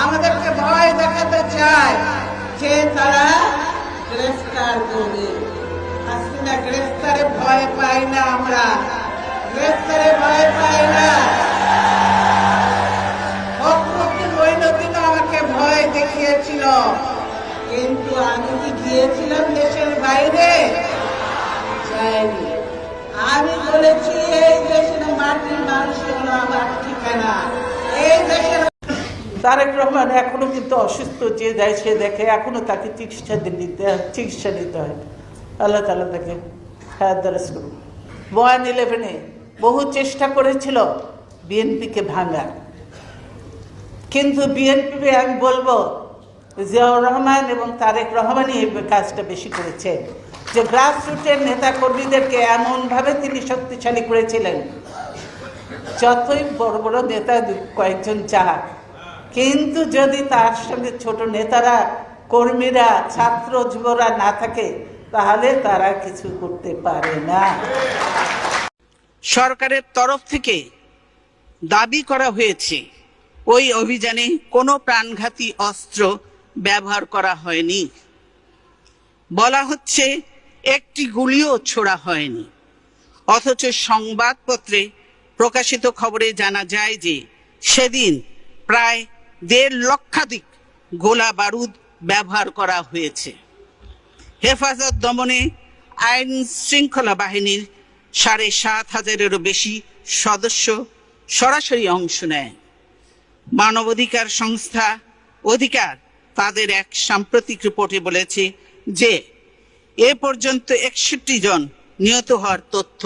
আমাদেরকে ভয় দেখাতে চায় যে তারা গ্রেফতার করবে। হাসিনা গ্রেফতারে ভয় পাই না, আমরা গ্রেফতারে ভয় পাই না। মুখ্যমন্ত্রী মঈনুদ্দিন আমাকে ভয় দেখিয়েছিল, কিন্তু আমি কি গিয়েছিলাম দেশের বাইরে? যাইনি। আমি বলেছি এই দেশের মাটির মানুষ হলো আমার ঠিকানা। এই দেশের তারেক রহমান এখনো কিন্তু অসুস্থ, যে যায় সে দেখে, এখনো তাকে চিকিৎসা নিতে হয়। আল্লাহ তাআলা তাকে হায়াত দারাজ করুন। 1/11 বহু চেষ্টা করেছিল বিএনপিকে ভাঙার, কিন্তু বিএনপি আমি বলবো জিয়াউর রহমান এবং তারেক রহমানই এই কাজটা বেশি করেছে, যে গ্রাসরুটের নেতা কর্মীদেরকে এমনভাবে তিনি শক্তিশালী করেছিলেন, যতই বড় বড় নেতা কয়েকজন চাক, কিন্তু যদি তার সঙ্গে ছোট নেতারা, কর্মীরা, ছাত্র যুবরা না থাকে, তাহলে তারা কিছু করতে পারে না। সরকারের তরফ থেকে দাবি করা হয়েছে ওই অভিযানে কোনো প্রাণঘাতী অস্ত্র ব্যবহার করা হয়নি। বলা হচ্ছে একটি গুলিও ছোড়া হয়নি, অথচ সংবাদপত্রে প্রকাশিত খবরে জানা যায় যে সেদিন প্রায় 1.5 লক্ষাধিক গোলা বারুদ ব্যবহার করা হয়েছে। হেফাজত দমনে আইন শৃঙ্খলা বাহিনীর 7,500-এরও বেশি সদস্য সরাসরি অংশ নেয়। মানবাধিকার সংস্থা অধিকার তাদের এক সাম্প্রতিক রিপোর্টে বলেছে যে এ পর্যন্ত 61 জন নিহত হওয়ার তথ্য